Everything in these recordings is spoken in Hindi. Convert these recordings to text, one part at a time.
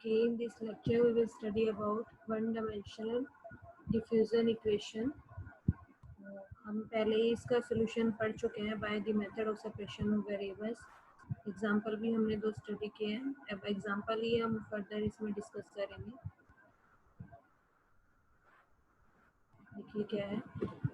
Okay, in this lecture we will study about one-dimensional diffusion equation. हम पहले ही इसका सोल्यूशन पढ़ चुके हैं by the method of separation of variables. Example भी हमने दो स्टडी किए हैं. अब एग्जांपल ही हम फर्दर इसमें डिस्कस करेंगे. देखिए क्या है.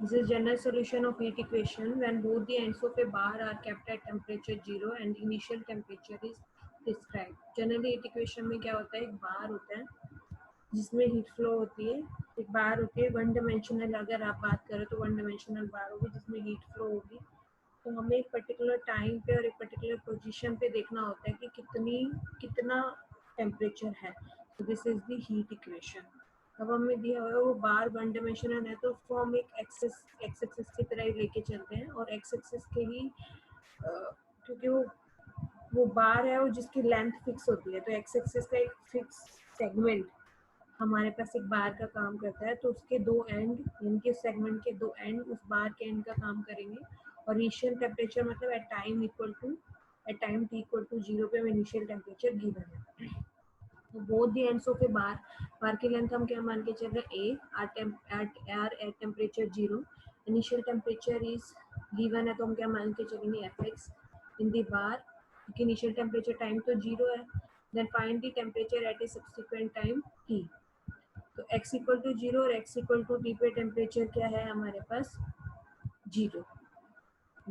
This is general solution of heat equation when both the ends of a bar are kept at temperature 0 and initial temperature is prescribed. Generally heat equation में क्या होता है, एक बार होता है जिसमें हीट फ्लो होती है. एक बार होती है वन डायमेंशनल. अगर आप बात करें तो वन डायमेंशनल बार होगी जिसमें हीट फ्लो होगी. तो हमें एक पर्टिकुलर टाइम पे और एक पर्टिकुलर पोजीशन पे देखना होता है कि कितना टेम्परेचर है. तो this is the heat equation. अब हमें दिया हुआ है वो बार वन डायमेंशनल है तो उसको हम एक एक्स एक्सिस की तरह ही लेके चलते हैं. और एक्स एक्सिस के ही क्योंकि वो बार है और जिसकी लेंथ फिक्स होती है, तो एक्स एक्सिस का एक फिक्स सेगमेंट हमारे पास एक बार का काम करता है. तो उसके दो एंड, इनके सेगमेंट के दो एंड उस बार के एंड का काम करेंगे. और इनिशियल टेम्परेचर मतलब at time T equal to 0 पे इनिशियल टेम्परेचर गिवन है. तो both the ends of a bar की लेंथ हम क्या मान के चल रहे हैं, are at temperature 0. Initial temperature is given है तो हम क्या मान के चलेंगे, F X in the bar, क्योंकि इनिशियल टेम्परेचर टाइम तो 0 है. Then find the temperature at a subsequent time T. तो x इक्वल टू 0 और x इक्वल टू टी पे टेम्परेचर क्या है हमारे पास, 0.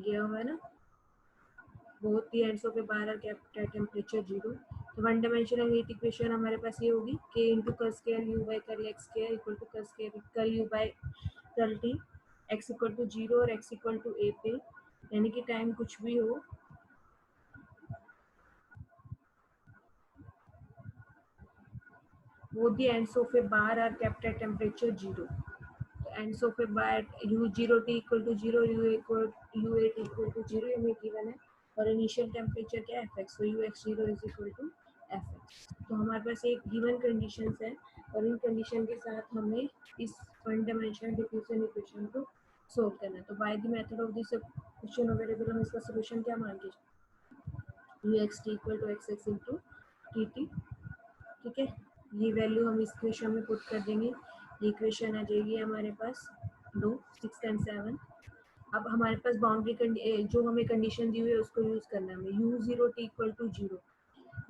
ये हुआ है ना. Both the ends of a bar are kept at temperature 0. तो वन डायमेंशनल हीट इक्वेशन हमारे पास ये होगी k into curl square u by curl x square equal to curl square curl u by curl t. x equal to 0 और x इक्वल टू a पे, यानी कि टाइम कुछ भी हो, both the ends of a bar are kept at temperature 0. ends of a bar u0 t equal to 0, u8 equal to 0 ये हमें गिवन है. और इनिशियल टेम्परेचर क्या है, fx. so ux0 is equal to fx. तो हमारे पास एक गिवन कंडीशंस है और इन कंडीशन के साथ हमें इस वन डायमेंशनल डिफ्यूजन इक्वेशन को सोल्व करना है. तो by the method of this question of variable हम इसका सॉल्यूशन क्या मान के, ux t equal to xx into tt. ठीक है, ये वैल्यू हम इस इक्वेशन में पुट कर देंगे. ये इक्वेशन आ जाएगी हमारे पास 2, 6 एंड 7. अब हमारे पास बाउंड्री जो हमें कंडीशन दी हुई है उसको यूज करना है हमें. u0 t equal to 0,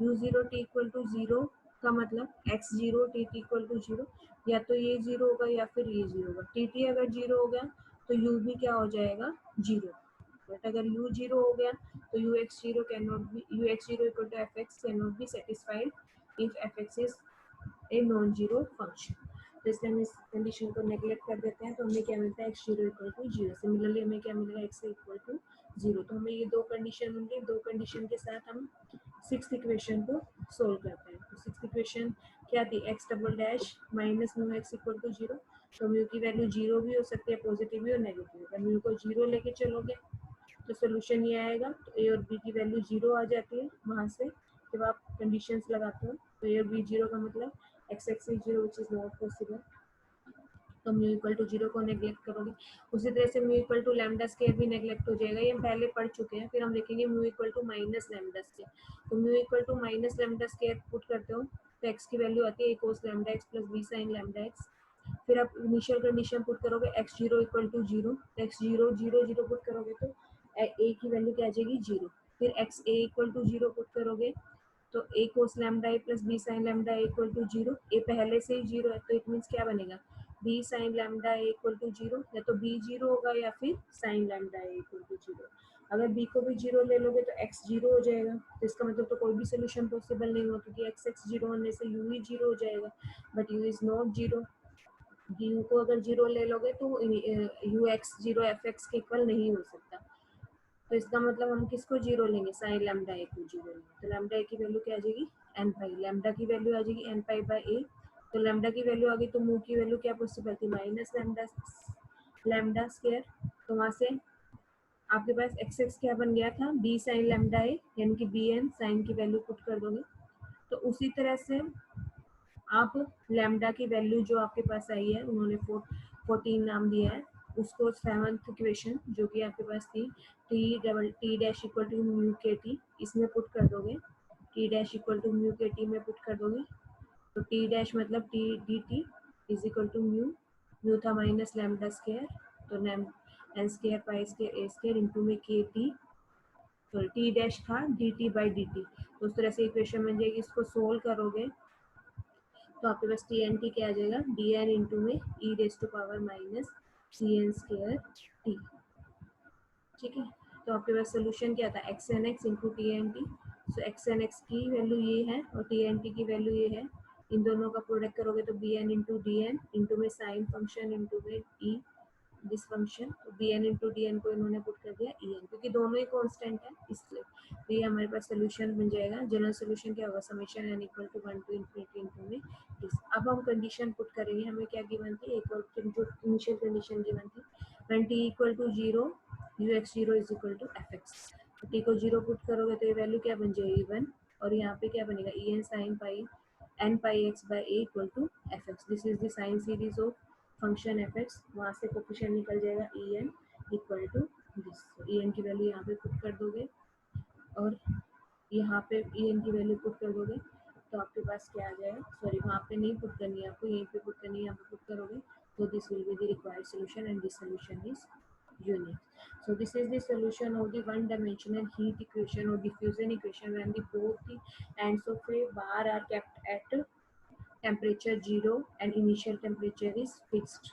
u0 t equal to 0 का मतलब x0 t इक्वल टू 0. या तो ये 0 होगा या फिर ये 0 होगा. tt अगर 0 हो गया तो u भी क्या हो जाएगा, 0. बट अगर u 0 हो गया तो ux0 can not be, ux0 equal to fx can not be satisfied if fx is a non zero function. तो इसलिए हम इस कंडीशन को नेगलेक्ट कर देते हैं. तो हमें क्या मिलता है, x0 इक्वल टू 0. सिमिलरली हमें क्या मिलेगा, x इक्वल टू 0. तो हमें ये दो कंडीशन मिली. दो कंडीशन के साथ हम सिक्स्थ इक्वेशन को सोल्व करते हैं. तो सिक्स्थ इक्वेशन क्या थी, x double dash minus mu x equal to 0. तो म्यू की वैल्यू 0 भी हो सकती है, पॉजिटिव भी और नेगेटिव. अगर म्यू को 0 लेके चलोगे तो सोल्यूशन ये आएगा. तो ए और बी की वैल्यू 0 आ जाती है. वहाँ से जब आप कंडीशंस लगाते हो तो ए और बी 0 का मतलब x is 0 which is not possible. तो म्यू इक्वल टू 0 को नेग्लेक्ट करोगे. उसी तरह से mu equal to lambda square भी नेग्लेक्ट हो जाएगा. ये हम पहले पढ़ चुके हैं. फिर हम देखेंगे mu equal to minus lambda square. तो mu equal to minus lambda square put करते हो तो x की वैल्यू आती है a cos lambda x plus b sin lambda x. फिर आप इनिशियल कंडीशन पुट करोगे x0 equal to 0. x0 0 0 put करोगे तो a की वैल्यू क्या आ जाएगी, 0. फिर x a equal to 0 put करोगे तो a cos lambda a plus b sin lambda a equal to 0. a पहले से ही 0 है तो इट मीन्स क्या बनेगा, b sin lambda a equal to 0. या तो b 0 होगा या फिर sin lambda a equal to 0. अगर b को भी 0 ले लोगे तो x 0 हो जाएगा. तो इसका मतलब तो कोई भी सोल्यूशन पॉसिबल नहीं हुआ क्योंकि x 0 होने से u ही 0 हो जाएगा. But u is not 0. u को अगर 0 ले लोगे तो ux 0 fx के इक्वल नहीं हो सकता. तो इसका मतलब हम किसको 0 लेंगे, साइन लैम्डा ए को 0 लेंगे. तो लैम्डा ए की वैल्यू क्या आ जाएगी, एन पाई. लैम्डा की वैल्यू आ जाएगी एन पाई बाई ए. तो लैम्डा की वैल्यू आ गई तो म्यू की वैल्यू क्या पॉसिबल थी, माइनस लैम्डा स्क्वायर. तो वहाँ से आपके पास एक्स एक्स क्या बन गया था, बी साइन लैम्डा ए, यानी कि बी एन साइन की वैल्यू पुट कर दोगे. तो उसी तरह से आप लैम्डा की वैल्यू जो आपके पास आई है, उन्होंने 14 नाम दिया है, उसको सेवंथ इक्वेशन जो कि आपके पास थी T dash equal to mu K T, इसमें पुट कर दोगे. T dash equal to mu K T में पुट कर दोगे तो टी डैश मतलब T D T is equal to mu, mu था माइनस लैम्डा स्क्वायर, तो N square pi square A square into में K T, sorry T dash था D T by D T. तो उस तरह से इक्वेशन बन जाएगी। इसको सोल्व करोगे तो आपके पास टी एन टी क्या आ जाएगा, डी एन इंटू में E raise to power minus C N square T. ठीक है, तो आपके पास सोल्यूशन क्या था, X N X into T N T. So X N X की वैल्यू ये है और टी एन टी की वैल्यू ये है। इन दोनों का प्रोडक्ट करोगे तो B N into D N into में साइन फंक्शन इंटू में ई दिस फंक्शन, तो B N into D N को इन्होंने पुट कर दिया ई एन, क्योंकि दोनों ही कांस्टेंट है इसलिए। तो ये हमारे पास सोल्यूशन बन जाएगा। जनरल सोल्यूशन क्या होगा, summation N equal to 1 to infinity into में दिस। अब हम कंडीशन पुट करेंगे, हमें क्या गिवन थी, एक और जो इनिशियल कंडीशन गिवन थी, when T equal to 0 U X 0 is equal to F X. T को 0 पुट करोगे तो ये वैल्यू क्या बन जाएगी 1, और यहाँ पे क्या बनेगा E N sine pi N pi X by A equal to F X. This is the sine series of function F X. वहाँ से कोफिशिएंट निकल जाएगा E N equal to this. E N की वैल्यू यहाँ पे पुट कर दोगे और यहाँ पे ई एन की वैल्यू पुट कर दोगे तो आपके पास क्या आ जाएगा, सॉरी वहाँ पे नहीं पुट करनी है आपको, यहीं पे पुट करनी है, यहाँ पे पुट करोगे तो this will be the required solution and this solution is unique. So this is the solution of the one dimensional heat equation or diffusion equation when the both the ends of a bar are kept at temperature 0 and initial temperature is fixed.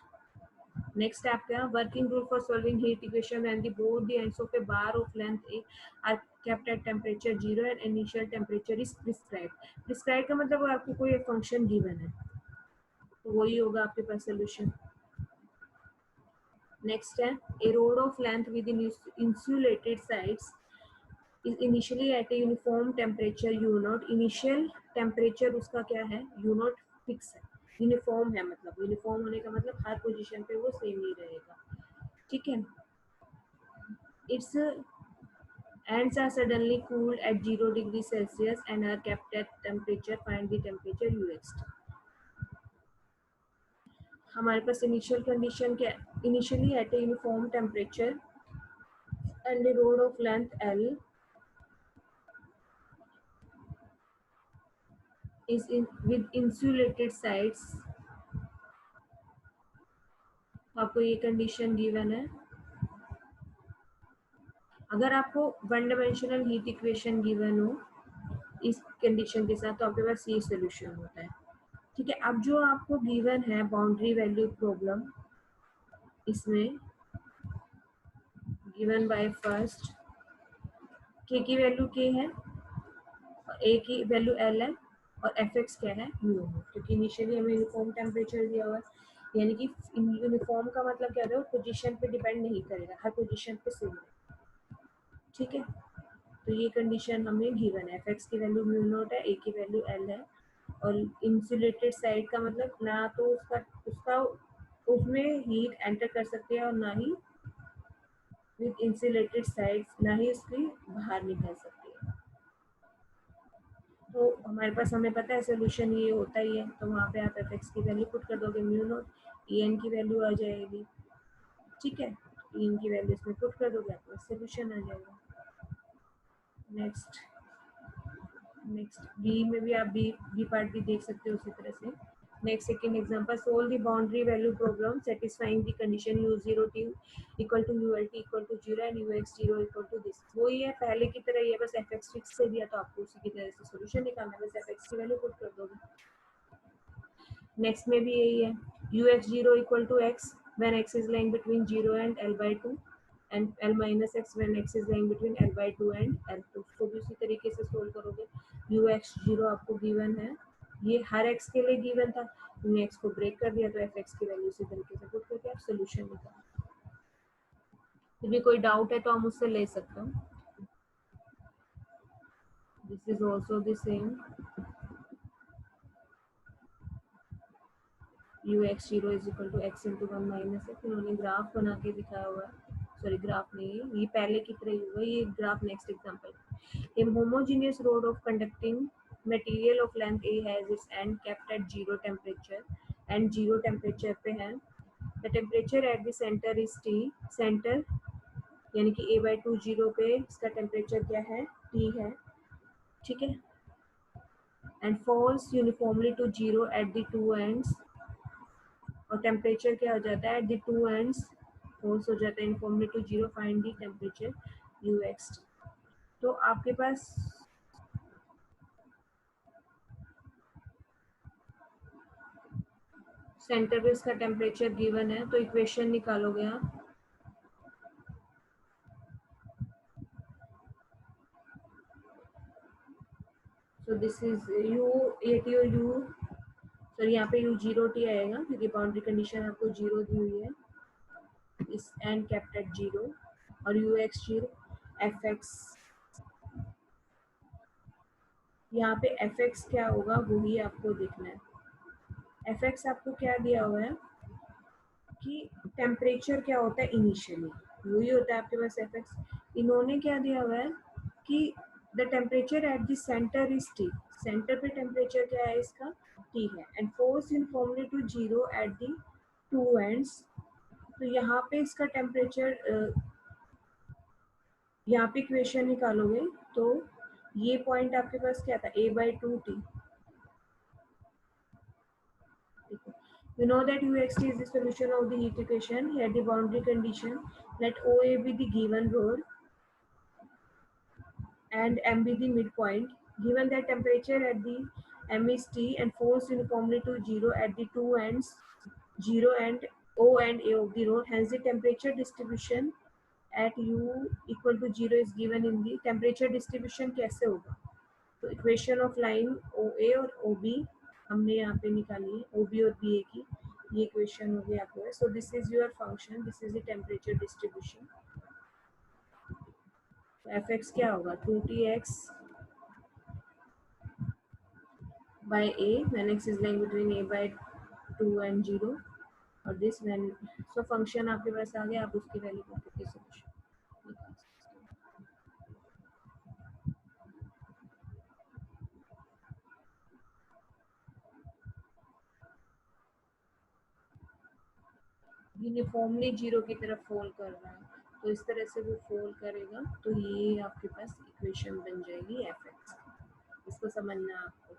Next step क्या, working rule for solving heat equation when the both the ends of a bar of length a are kept at temperature 0 and initial temperature is prescribed. Prescribed का मतलब आपको कोई फंक्शन गिवन है तो वही होगा आपके पास सोल्यूशन। Next है, a rod of length with insulated sides is initially at a uniform temperature U0. Initial temperature उसका क्या है, U0 फिक्स है, यूनिफॉर्म है, मतलब यूनिफॉर्म होने का मतलब हर पोजीशन पे वो सेम ही रहेगा। ठीक है, its ends are suddenly cooled at 0 degree Celsius and are kept at temperature, find the temperature UX। हमारे पास इनिशियल कंडीशन क्या, initially at a uniform temperature and a rod of length L is in with insulated sides। आपको ये कंडीशन गिवन है। अगर आपको one dimensional heat equation given हो इस कंडीशन के साथ तो आपके पास ये सोल्यूशन होता है। ठीक है, अब जो आपको गिवन है बाउंड्री वैल्यू प्रॉब्लम, इसमें गिवन बाय फर्स्ट के की वैल्यू के है, ए की वैल्यू एल है और एफ एक्स क्या है म्यू है, क्योंकि इनिशियली हमें यूनिफॉर्म टेम्परेचर दिया हुआ है। यानी कि यूनिफॉर्म का मतलब क्या है, पोजीशन पे डिपेंड नहीं करेगा, हर पोजीशन पे सेम है। ठीक है, तो ये कंडीशन हमें गिवन है, एफ एक्स की वैल्यू म्यू नॉट है, ए की वैल्यू एल है, और इंसुलेटेड साइड का मतलब ना तो उसका उसमें हीट एंटर कर सकते हैं और ना ही विद इंसुलेटेड साइड्स ना ही उसकी बाहर निकल सकती है। तो हमारे पास, हमें पता है सोल्यूशन ये होता ही है, तो वहाँ पे आप एफ एक्स की वैल्यू पुट कर दोगे, म्यू नॉट ई एन की वैल्यू आ जाएगी। ठीक है, ई एन की वैल्यू इसमें पुट कर दोगे, आपको सोल्यूशन आ जाएगा। नेक्स्ट बी में भी आप बी पार्ट भी देख सकते हो उसी तरह से। Next second example, solve the boundary value problem satisfying the condition u0t equal to ult equal to 0 and ux0 equal to this. वही है पहले की तरह, ये बस fx फिक्स से दिया तो आपको उसी की तरह से सॉल्यूशन निकालना है, बस fx की वैल्यू पुट कर दोगे। नेक्स्ट में भी यही है, ux0 equal to x when x is lying between 0 and l/2 and l minus x when x is lying between l/2 and l2। उसको भी उसी तरीके से सोल्व करोगे। ux0 आपको गिवन है, ये हर x के लिए गिवन था, तुमने x को ब्रेक कर दिया तो fx की वैल्यू इसी तरीके से पुट करके आप सोल्यूशन निकालो। यदि कोई डाउट है तो हम उससे ले सकते हो। This is also the same, ux0 is equal to x into 1 minus x। उन्होंने ग्राफ बना के दिखाया हुआ है, सॉरी ग्राफ नहीं है, ये पहले की तरह ही होगा ये graph. Next example, a homogeneous rod of conducting material of length a has its end kept at 0 temperature and 0 temperature पे है। the temperature at the center is T, center यानी कि a/2 0 पे इसका टेम्परेचर क्या है, T है। ठीक है, and falls uniformly to zero at the two ends, और टेम्परेचर क्या हो जाता है at the two ends falls हो जाता है uniformly to zero, find the temperature U X. तो आपके पास सेंटर पे इसका टेम्परेचर गिवन है, तो इक्वेशन निकालोगे आप। सो this is you at your you, sir यहाँ पे यू जीरो टी आएगा क्योंकि बाउंड्री कंडीशन आपको जीरो दी हुई है, इस एंड कैप्ट एट जीरो, और you X zero, F x, यहाँ पे एफ एक्स क्या होगा वही आपको देखना है। एफ एक्स आपको क्या दिया हुआ है कि टेम्परेचर क्या होता है इनिशियली, वही होता है आपके पास एफ एक्स। इन्होंने क्या दिया हुआ है कि the temperature at the centre is T, centre पे टेम्परेचर क्या है इसका टी है, and force uniformly to zero at the two ends. तो यहाँ पे इसका टेम्परेचर, यहाँ पे इक्वेशन निकालोगे तो ये पॉइंट आपके पास क्या था a by 2t। You know that uxt is the solution of the heat equation. Here the boundary condition, let OA be the given rod and M be the midpoint. Given that temperature at the M is T and force uniformly to zero at the two ends, 0 and O and A of the rod, hence the temperature distribution at U equal to 0 is given in the temperature distribution कैसे होगा, तो इक्वेशन ऑफ लाइन ओ ए और ओ बी हमने यहाँ पे निकाली है, ओ बी और बी ए की, ये इक्वेशन हो गई आपको। So this is your function, this is the temperature distribution. F X क्या होगा two T X by A when X is lying between A by two and zero, और दिस व्हेन, सो फंक्शन आपके पास आ गया, आप उसकी वैल्यू को के सोल्यूशन निकाल सकते हो। यूनिफॉर्मली जीरो की तरफ फॉल कर रहा है, तो इस तरह से वो फॉल करेगा, तो ये आपके पास इक्वेशन बन जाएगी एफ एक्स। इसको समझना है आपको।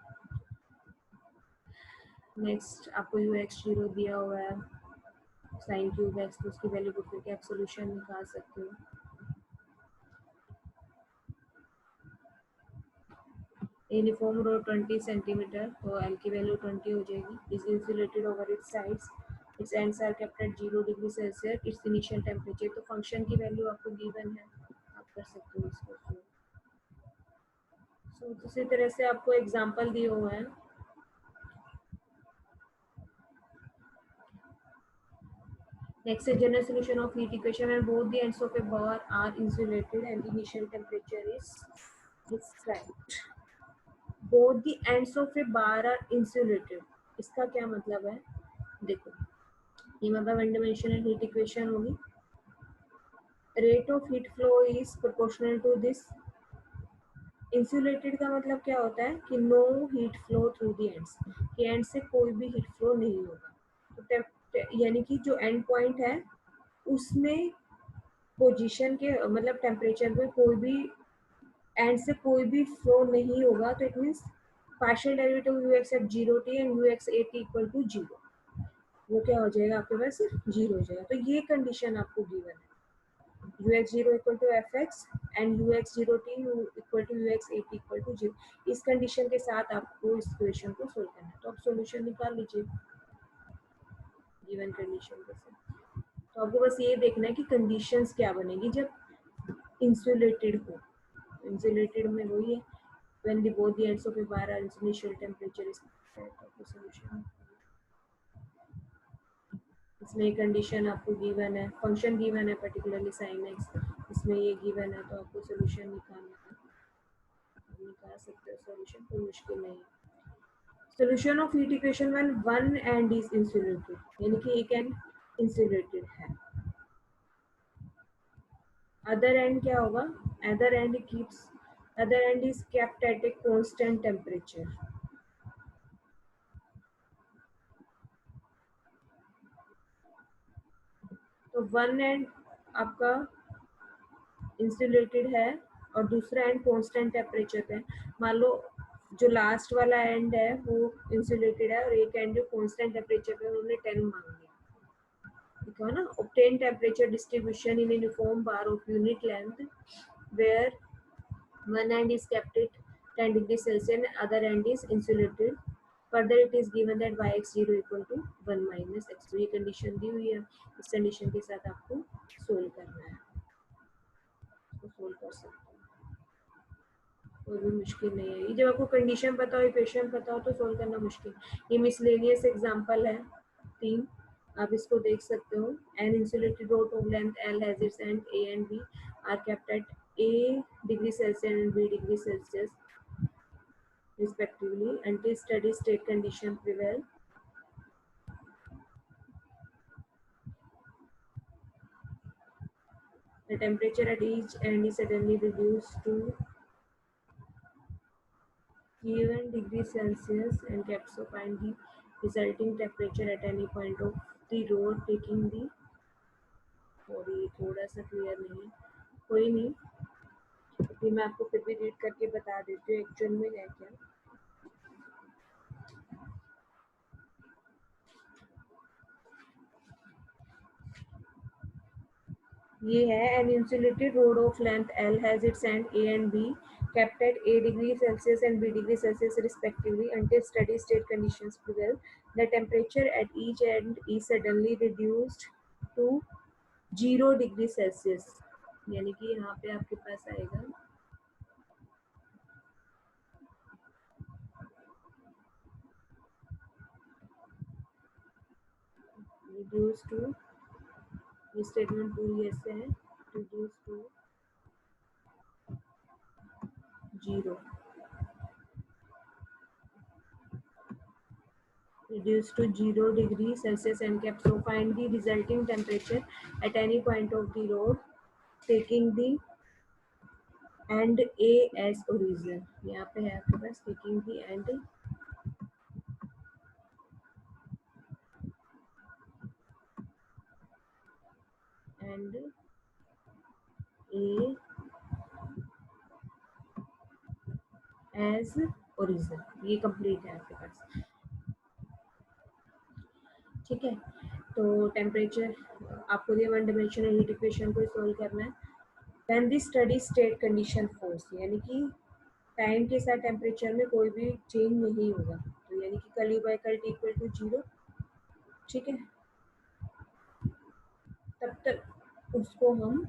नेक्स्ट आपको यू एक्स जीरो दिया हुआ है, साइन क्यूब एक्स, तो उसकी वैल्यू को फिर आप सोल्यूशन निकाल सकते हो। यूनिफॉर्म रो 20 सेंटीमीटर, तो एल की वैल्यू 20 हो जाएगी। Is insulated over its sides, its ends are kept at 0 degree Celsius, its initial temperature, तो फंक्शन की वैल्यू आपको गिवन है, आप कर सकते हो इसको। सो इसी तरह से आपको एग्जांपल दिए हुए हैं। Next, a general solution of heat equation when both the ends of a bar are insulated and initial temperature is described. Both the ends of a bar are insulated. इसका क्या मतलब है, देखो ये मतलब वन डायमेंशनल हीट इक्वेशन होगी। Rate of heat flow is proportional to this. Insulated का मतलब क्या होता है कि no heat flow through the ends, कि एंड से कोई भी हीट फ्लो नहीं होगा, तो यानी कि जो एंड पॉइंट है उसमें पोजीशन के मतलब टेम्परेचर पे कोई भी एंड से कोई भी फ्लो नहीं होगा, तो it means partial derivative U X at zero T and U X A T equal to zero, वो क्या हो जाएगा आपके पास जीरो हो जाएगा। तो ये कंडीशन आपको गिवन है, U X zero equal to F X and U X zero T equal to U X A T equal to zero. इस कंडीशन के साथ आपको इस इक्वेशन को सोल्व करना है, तो आप सोल्यूशन निकाल लीजिए गिवन कंडीशन के साथ। तो आपको बस ये देखना है कि कंडीशंस क्या बनेगी जब इंसुलेटेड हो। इंसुलेटेड में वही है when the both the ends of a bar are initial temperature is set of the solution। इसमें कंडीशन आपको गिवन है, फंक्शन गिवन है पर्टिकुलरली साइन एक्स, इसमें ये गिवन है, तो आपको सोल्यूशन निकालना है, निकाल सकते हो सोल्यूशन, कोई मुश्किल नहीं है। Solution of heat equation when one and is insulated, यानी कि एक एंड इंसुलेटेड है, अदर एंड क्या होगा, other and keeps, other and is kept at a constant temperature. तो वन एंड आपका इंसुलेटेड है और दूसरा एंड कांस्टेंट टेम्परेचर पे, मान लो जो लास्ट वाला एंड है वो इंसुलेटेड है और एक एंड जो कांस्टेंट टेम्परेचर पे उन्होंने 10 मांग लिया, ठीक है ना। Obtain temperature distribution in uniform bar of unit length where one end is kept at 10 degrees Celsius and other end is insulated. Further, it is given that y(x0) equal to 1 minus x2. ये कंडीशन दी हुई है, इस कंडीशन के साथ आपको सोल्व करना है, इसको सोल्व कर सकते हैं, कोई भी मुश्किल नहीं है। ये जब आपको कंडीशन पता हो, इक्वेशन पता हो तो सोल्व करना मुश्किल। ये मिसलेनियस एग्जांपल है 3, आप इसको देख सकते हो। An insulated rod of length L has its end A and B are kept at a degree Celsius and b degree Celsius respectively until steady state condition prevail. The temperature at each end is suddenly reduced to 11 degrees Celsius and kept so find the resulting temperature at any point of the road taking the, और ये थोड़ा सा क्लियर नहीं है, कोई नहीं, अभी मैं आपको फिर भी रीड करके बता देती हूँ एक्चुअल में है क्या। ये है an insulated rod of length L has its end A and B kept at A degree Celsius and B degree Celsius respectively until steady state conditions prevail. The temperature at each end is suddenly reduced to 0 degree Celsius. यानी कि यहाँ पे आपके पास आएगा reduced to, ये स्टेटमेंट पूरी ऐसे है, reduced to 0, reduced to 0 degree Celsius and kept so find the resulting temperature at any point of the road taking the and A as origin. यहाँ पे है आपके पास taking the and A as origin, ये कंप्लीट है आपके पास, ठीक है। तो टेम्परेचर आपको दिया वन डायमेंशनल हीट इक्वेशन को सॉल्व करना है। When the steady state condition force, यानी कि टाइम के साथ टेम्परेचर में कोई भी चेंज नहीं होगा, तो यानी कि कल यू बाई कल टी इक्वल टू 0, ठीक है। तब तक उसको हम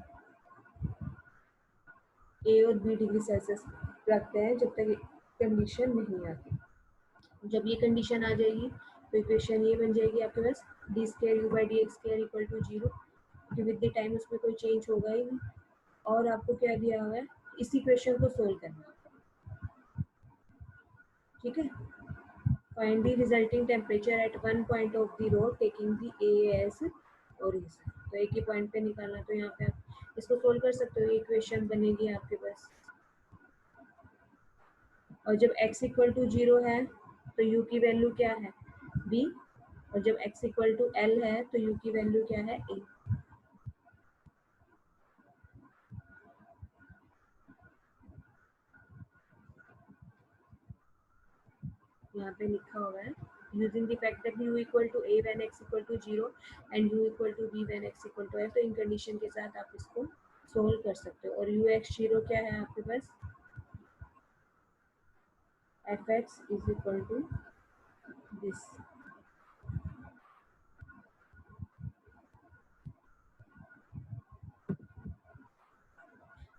ए और बी डिग्री सेल्सियस रखते हैं जब तक कंडीशन नहीं आती। जब ये कंडीशन आ जाएगी तो इक्वेशन ये बन जाएगी आपके पास D square U by D X square equal to 0, क्योंकि विद द टाइम उसमें कोई चेंज होगा ही नहीं। और आपको क्या दिया हुआ है, इस इक्वेशन को सोल्व करना है, ठीक है। Find the resulting temperature at one point of the rod taking the a as origin, तो एक ही पॉइंट पे निकालना, तो यहाँ पे आप इसको सोल्व कर सकते हो, इक्वेशन बनेगी आपके पास। और जब x इक्वल टू 0 है तो u की वैल्यू क्या है b, और जब x इक्वल टू l है तो u की वैल्यू क्या है a। यहाँ पे लिखा हुआ है using the fact that u equal to a when x equal to 0 and u equal to b when x equal to l, तो इन कंडीशन के साथ आप इसको सोल्व कर सकते हो। और ux0 क्या है आपके पास, fx is equal to this,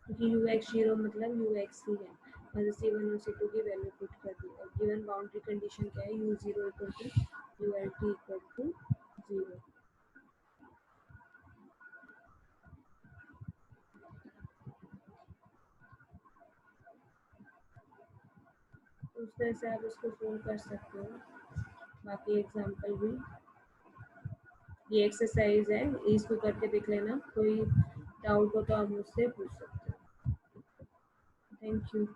क्योंकि ux0 मतलब ux ही है, और c1 और c2 की वैल्यू पुट कर दी। और गिवन बाउंड्री कंडीशन क्या है, u0 equal to ult equal to 0। उस तरह से आप इसको सोल्व कर सकते हो। बाकी एग्जांपल भी, ये एक्सरसाइज है, इसको करके देख लेना, कोई डाउट हो तो आप मुझसे पूछ सकते हो। Thank you.